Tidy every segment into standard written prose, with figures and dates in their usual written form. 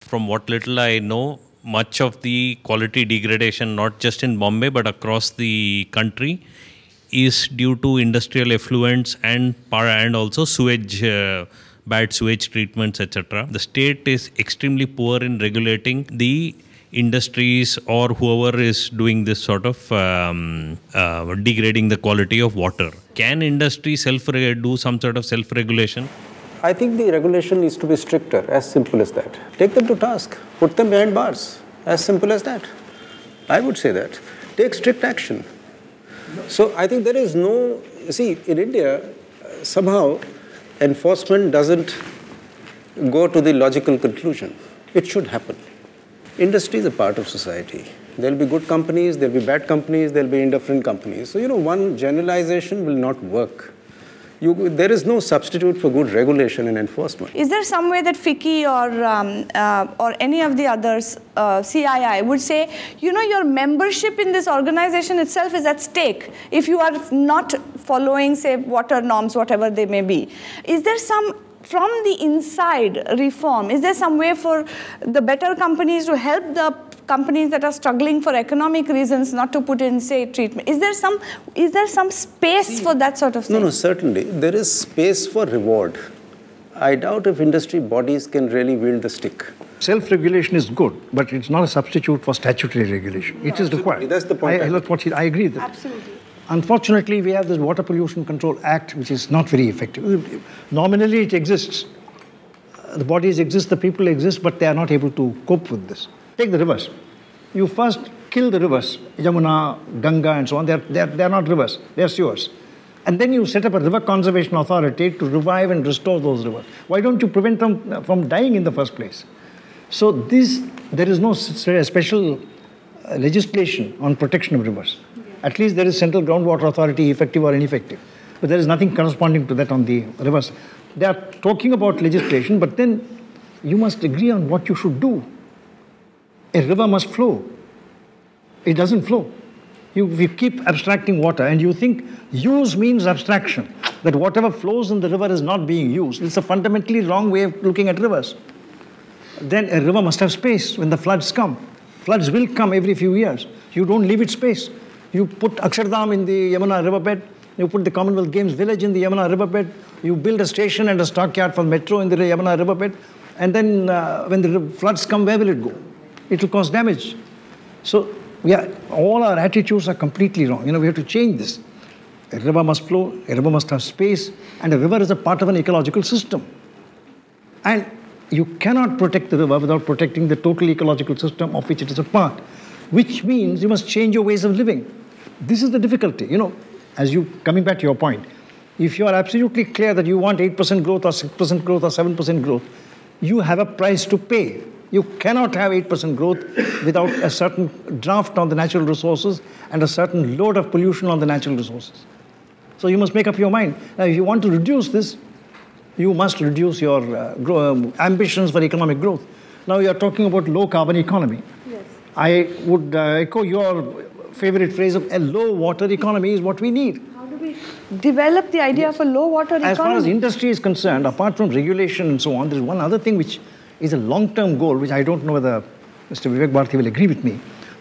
from what little I know, much of the quality degradation, not just in Bombay but across the country, is due to industrial effluents and also sewage, bad sewage treatments, etc. The state is extremely poor in regulating the industries or whoever is doing this sort of degrading the quality of water. Can industry do some sort of self-regulation? I think the regulation needs to be stricter, as simple as that. Take them to task, put them behind bars, as simple as that. I would say that. Take strict action. So I think there is no, see, in India, somehow enforcement doesn't go to the logical conclusion. It should happen. Industry is a part of society. There'll be good companies, there'll be bad companies, there'll be indifferent companies. So, one generalization will not work. There is no substitute for good regulation and enforcement. Is there some way that FICCI or any of the others, CII, would say, your membership in this organization itself is at stake if you are not following, say, water norms, whatever they may be? Is there some, from the inside reform, is there some way for the better companies to help the companies that are struggling for economic reasons not to put in, say, treatment? Is there some space for that sort of thing? No, certainly. There is space for reward. I doubt if industry bodies can really wield the stick. Self-regulation is good, but it's not a substitute for statutory regulation. It is required. That's the point. I agree with that. Absolutely. Unfortunately, we have this Water Pollution Control Act, which is not very effective. Nominally, it exists. The bodies exist, the people exist, but they are not able to cope with this. Take the rivers. You first kill the rivers, Yamuna, Ganga, and so on. They're not rivers, they're sewers. And then you set up a river conservation authority to revive and restore those rivers. Why don't you prevent them from dying in the first place? So there is no special legislation on protection of rivers. At least there is Central Groundwater Authority, effective or ineffective. But there is nothing corresponding to that on the rivers. They are talking about legislation, but then you must agree on what you should do. A river must flow. It doesn't flow. You keep abstracting water and you think use means abstraction, that whatever flows in the river is not being used. It's a fundamentally wrong way of looking at rivers. Then a river must have space when the floods come. Floods will come every few years. You don't leave it space. You put Akshardham in the Yamuna riverbed, you put the Commonwealth Games village in the Yamuna riverbed, you build a station and a stockyard for metro in the Yamuna riverbed, and then when the floods come, where will it go? It will cause damage. So, all our attitudes are completely wrong. We have to change this. A river must flow, a river must have space, and a river is a part of an ecological system. And you cannot protect the river without protecting the total ecological system of which it is a part, which means you must change your ways of living. This is the difficulty. Coming back to your point, if you are absolutely clear that you want 8% growth or 6% growth or 7% growth, you have a price to pay. You cannot have 8% growth without a certain draft on the natural resources and a certain load of pollution on the natural resources. So you must make up your mind. Now, if you want to reduce this, you must reduce your ambitions for economic growth. Now you are talking about low carbon economy. Yes. I would echo your favorite phrase of a low water economy is what we need. How do we develop the idea of a low water economy? As far as industry is concerned, apart from regulation and so on, there is one other thing which is a long-term goal, which I don't know whether Mr. Vivek Bharti will agree with me.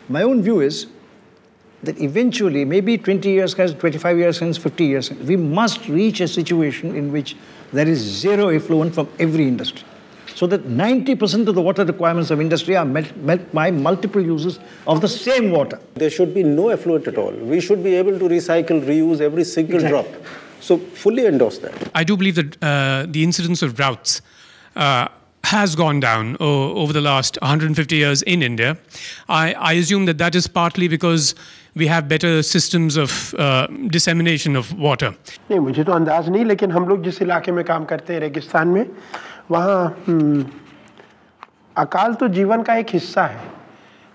My own view is that eventually, maybe 20 years hence, 25 years hence, 50 years hence, we must reach a situation in which there is zero effluent from every industry, so that 90% of the water requirements of industry are met by multiple uses of the same water. There should be no effluent at all. We should be able to recycle, reuse every single drop. So fully endorse that. I do believe that the incidence of droughts has gone down over the last 150 years in India. I assume that is partly because we have better systems of dissemination of water. नहीं, मुझे तो अंदाज नहीं, लेकिन हम लोग जिस इलाके में काम करते हैं रेगिस्तान में, वहाँ अकाल तो जीवन का एक हिस्सा है,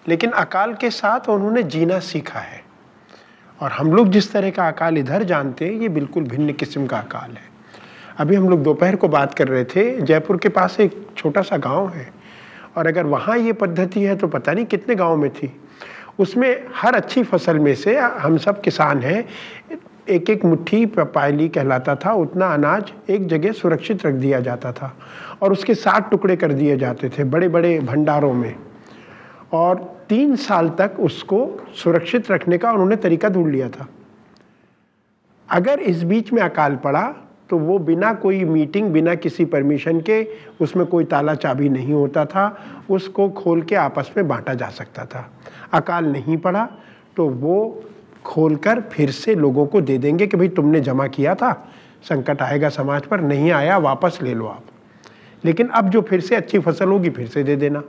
लेकिन अकाल के साथ उन्होंने जीना सीखा है। और हम लोग जिस तरह का अकाल इधर जानते हैं, ये बिल्कुल भिन्न किस्म का अकाल है। अभी हम लोग दोपहर को बात कर रहे थे, जयपुर के पास एक छोटा सा गांव है, और अगर वहाँ ये पद्धति है तो पता नहीं कितने गांव में थी। उसमें हर अच्छी फसल में से हम सब किसान हैं, एक एक मुट्ठी पायली कहलाता था, उतना अनाज एक जगह सुरक्षित रख दिया जाता था और उसके 60 टुकड़े कर दिए जाते थे बड़े बड़े भंडारों में, और 3 साल तक उसको सुरक्षित रखने का उन्होंने तरीका ढूंढ लिया था। अगर इस बीच में अकाल पड़ा तो वो बिना कोई मीटिंग, बिना किसी परमिशन के, उसमें कोई ताला चाबी नहीं होता था, उसको खोल के आपस में बांटा जा सकता था। अकाल नहीं पड़ा तो वो खोलकर फिर से लोगों को दे देंगे कि भाई तुमने जमा किया था, संकट आएगा समाज पर, नहीं आया वापस ले लो आप, लेकिन अब जो फिर से अच्छी फसल होगी फिर से दे देना।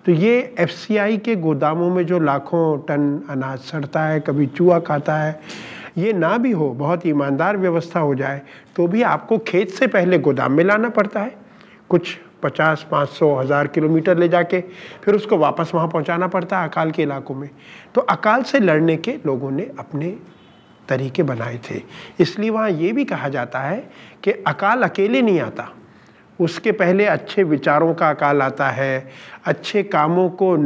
तो ये एफसीआई के गोदामों में जो लाखों टन अनाज सड़ता है, कभी चूहा खाता है, ये ना भी हो, बहुत ईमानदार व्यवस्था हो जाए तो भी आपको खेत से पहले गोदाम में लाना पड़ता है, कुछ 50, 500, 1000 किलोमीटर ले जाके फिर उसको वापस वहाँ पहुँचाना पड़ता है अकाल के इलाकों में। तो अकाल से लड़ने के लोगों ने अपने तरीके बनाए थे, इसलिए वहाँ ये भी कहा जाता है कि अकाल अकेले नहीं आता, उसके पहले अच्छे विचारों का अकाल आता है, अच्छे कामों को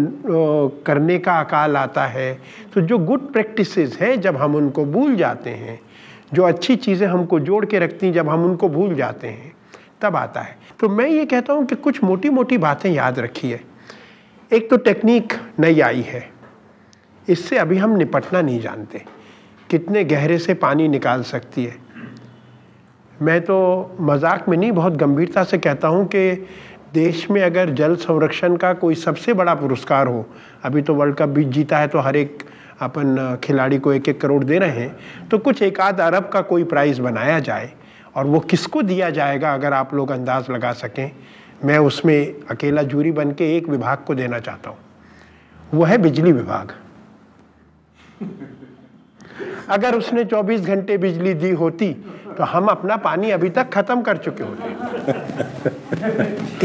करने का अकाल आता है। तो जो गुड प्रैक्टिसेस हैं जब हम उनको भूल जाते हैं, जो अच्छी चीज़ें हमको जोड़ के रखती हैं जब हम उनको भूल जाते हैं, तब आता है। तो मैं ये कहता हूँ कि कुछ मोटी मोटी बातें याद रखिए। एक तो टेक्निक नई आई है, इससे अभी हम निपटना नहीं जानते, कितने गहरे से पानी निकाल सकती है। मैं तो मजाक में नहीं, बहुत गंभीरता से कहता हूँ कि देश में अगर जल संरक्षण का कोई सबसे बड़ा पुरस्कार हो, अभी तो वर्ल्ड कप भी जीता है तो हर एक अपन खिलाड़ी को 1-1 करोड़ दे रहे हैं, तो कुछ 1-8 अरब का कोई प्राइज़ बनाया जाए, और वो किसको दिया जाएगा अगर आप लोग अंदाज़ लगा सकें। मैं उसमें अकेला जूरी बन के एक विभाग को देना चाहता हूँ, वो है बिजली विभाग। अगर उसने 24 घंटे बिजली दी होती तो हम अपना पानी अभी तक खत्म कर चुके होते।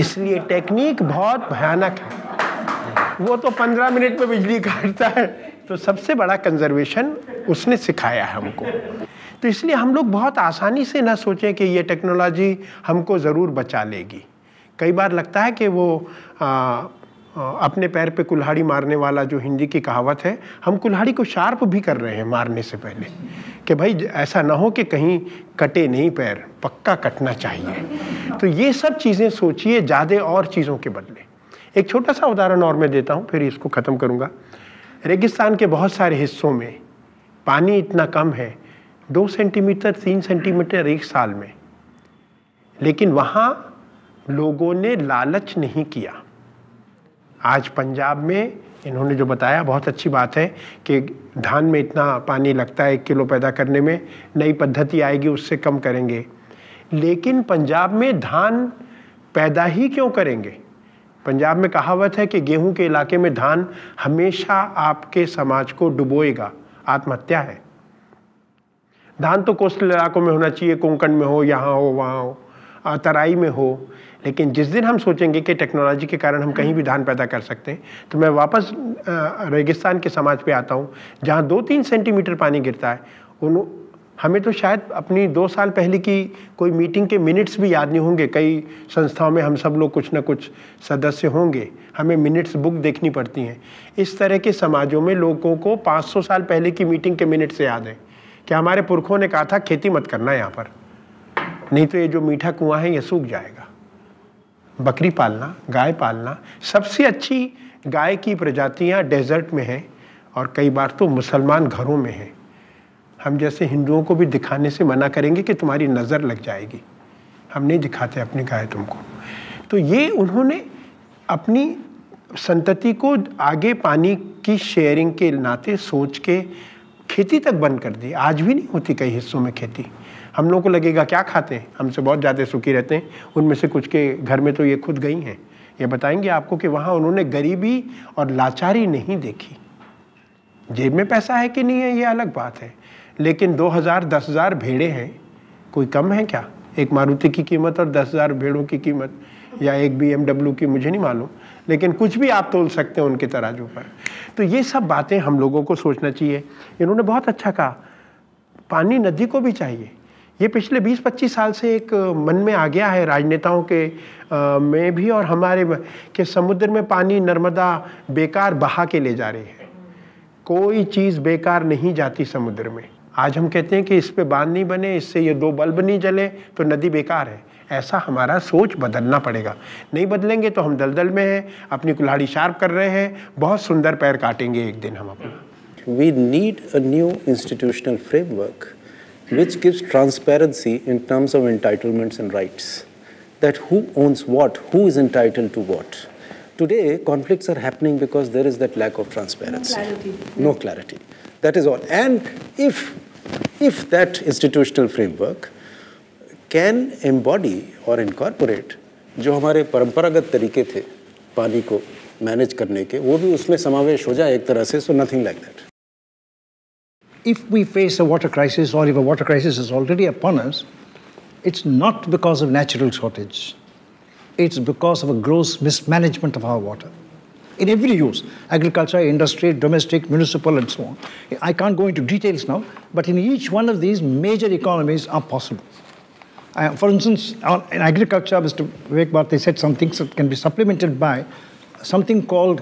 इसलिए टेक्निक बहुत भयानक है। वो तो 15 मिनट में बिजली काटता है, तो सबसे बड़ा कंजर्वेशन उसने सिखाया है हमको। तो इसलिए हम लोग बहुत आसानी से ना सोचें कि ये टेक्नोलॉजी हमको ज़रूर बचा लेगी। कई बार लगता है कि वो अपने पैर पे कुल्हाड़ी मारने वाला जो हिंदी की कहावत है, हम कुल्हाड़ी को शार्प भी कर रहे हैं मारने से पहले, कि भाई ऐसा ना हो कि कहीं कटे नहीं पैर, पक्का कटना चाहिए। तो ये सब चीज़ें सोचिए ज़्यादा और चीज़ों के बदले। एक छोटा सा उदाहरण और मैं देता हूँ, फिर इसको ख़त्म करूँगा। रेगिस्तान के बहुत सारे हिस्सों में पानी इतना कम है, 2 सेंटीमीटर 3 सेंटीमीटर एक साल में, लेकिन वहाँ लोगों ने लालच नहीं किया। आज पंजाब में इन्होंने जो बताया बहुत अच्छी बात है कि धान में इतना पानी लगता है 1 किलो पैदा करने में, नई पद्धति आएगी उससे कम करेंगे। लेकिन पंजाब में धान पैदा ही क्यों करेंगे? पंजाब में कहावत है कि गेहूं के इलाके में धान हमेशा आपके समाज को डुबोएगा, आत्महत्या है। धान तो कोस्टल इलाकों में होना चाहिए, कोंकण में हो, यहाँ हो, वहाँ हो, तराई में हो। लेकिन जिस दिन हम सोचेंगे कि टेक्नोलॉजी के कारण हम कहीं भी धान पैदा कर सकते हैं, तो मैं वापस रेगिस्तान के समाज पे आता हूँ जहाँ 2-3 सेंटीमीटर पानी गिरता है। हमें तो शायद अपनी 2 साल पहले की कोई मीटिंग के मिनट्स भी याद नहीं होंगे। कई संस्थाओं में हम सब लोग कुछ न कुछ सदस्य होंगे, हमें मिनट्स बुक देखनी पड़ती हैं। इस तरह के समाजों में लोगों को 500 साल पहले की मीटिंग के मिनट से याद है कि हमारे पुरखों ने कहा था खेती मत करना यहाँ पर, नहीं तो ये जो मीठा कुआं है ये सूख जाएगा। बकरी पालना, गाय पालना, सबसे अच्छी गाय की प्रजातियां डेजर्ट में हैं और कई बार तो मुसलमान घरों में हैं। हम जैसे हिंदुओं को भी दिखाने से मना करेंगे कि तुम्हारी नज़र लग जाएगी, हम नहीं दिखाते अपनी गाय तुमको। तो ये उन्होंने अपनी संतति को आगे पानी की शेयरिंग के नाते सोच के खेती तक बंद कर दी। आज भी नहीं होती कई हिस्सों में खेती। हम लोगों को लगेगा क्या खाते हैं, हमसे बहुत ज़्यादा सुखी रहते हैं। उनमें से कुछ के घर में तो ये खुद गई हैं, ये बताएंगे आपको कि वहाँ उन्होंने गरीबी और लाचारी नहीं देखी। जेब में पैसा है कि नहीं है ये अलग बात है, लेकिन 2000 10,000 भेड़े हैं, कोई कम है क्या? एक मारुति की कीमत और 10,000 भेड़ों की कीमत, या एक BMW की, मुझे नहीं मालूम, लेकिन कुछ भी आप तोल सकते हैं उनके तराजू पर। तो ये सब बातें हम लोगों को सोचना चाहिए। इन्होंने बहुत अच्छा कहा, पानी नदी को भी चाहिए। ये पिछले 20-25 साल से एक मन में आ गया है राजनेताओं के में भी और हमारे कि समुद्र में पानी नर्मदा बेकार बहा के ले जा रही है। कोई चीज़ बेकार नहीं जाती समुद्र में। आज हम कहते हैं कि इस पे बांध नहीं बने, इससे ये 2 बल्ब नहीं जले तो नदी बेकार है। ऐसा हमारा सोच बदलना पड़ेगा। नहीं बदलेंगे तो हम दलदल में हैं, अपनी कुल्हाड़ी शार्प कर रहे हैं, बहुत सुंदर पैर काटेंगे एक दिन हम अपना। We need a new institutional framework which gives transparency in terms of entitlements and rights. That who owns what, who is entitled to what. Today, conflicts are happening because there is that lack of transparency. No clarity. No clarity. That is all. And if that institutional framework can embody or incorporate जो हमारे परंपरागत तरीके थे पानी को manage करने के, वो भी उसमें समावेश हो जाए एक तरह से, so nothing like that. If we face a water crisis, or if a water crisis is already upon us, it's not because of natural shortage. It's because of a gross mismanagement of our water. In every use, agriculture, industry, domestic, municipal, and so on. I can't go into details now, but in each one of these, major economies are possible. For instance, in agriculture, Mr. Vivek Bharti said something that can be supplemented by something called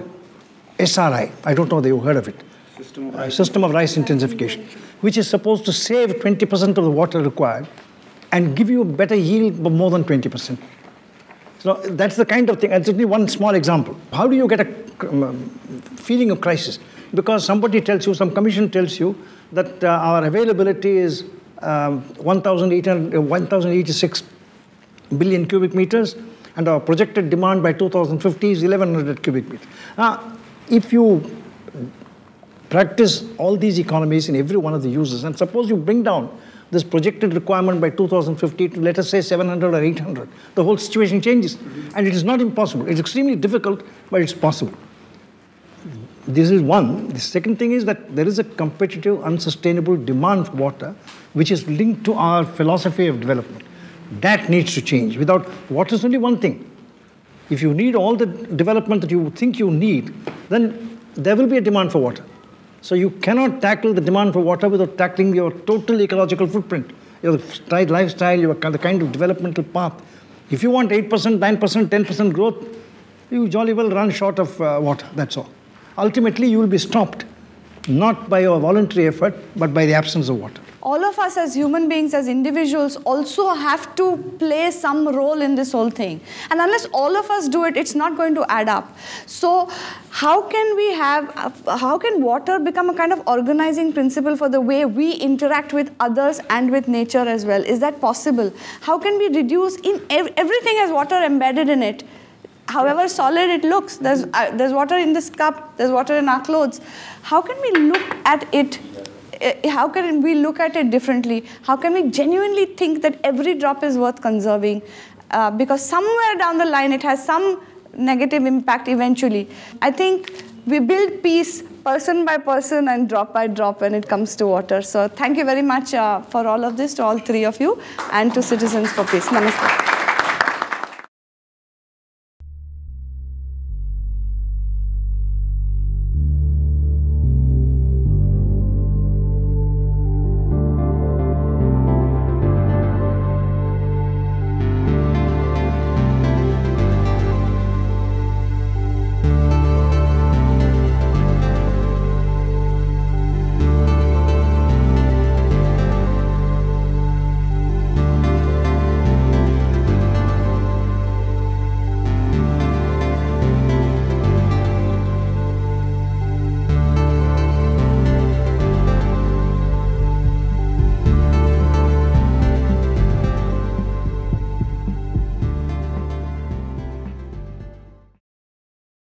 SRI. I don't know if you've heard of it. System of rice intensification, which is supposed to save 20% of the water required and give you a better yield of more than 20%. So that's the kind of thing, and it's only one small example. How do you get a feeling of crisis? Because somebody tells you, some commission tells you that our availability is 1,086 billion cubic meters, and our projected demand by 2050 is 1,100 cubic meters. If you practice all these economies in every one of the uses, and suppose you bring down this projected requirement by 2050 to, let us say, 700 or 800, the whole situation changes. And it is not impossible. It's extremely difficult, but it's possible. This is one. The second thing is that there is a competitive, unsustainable demand for water, which is linked to our philosophy of development. That needs to change. Without water is only one thing. If you need all the development that you think you need, then there will be a demand for water. So you cannot tackle the demand for water without tackling your total ecological footprint, your lifestyle, the kind of developmental path. If you want 8%, 9%, 10% growth, you jolly well run short of water, that's all. Ultimately, you will be stopped, not by your voluntary effort, but by the absence of water. All of us as human beings, as individuals, also have to play some role in this whole thing. And unless all of us do it, it's not going to add up. So how can water become a kind of organizing principle for the way we interact with others and with nature as well? Is that possible? How can we reduce, everything has water embedded in it. However solid it looks, there's water in this cup, there's water in our clothes. How can we look at it? How can we look at it differently? How can we genuinely think that every drop is worth conserving? Because somewhere down the line, it has some negative impact eventually. I think we build peace person by person and drop by drop when it comes to water. So thank you very much for all of this, to all three of you, and to Citizens for Peace. Namaste.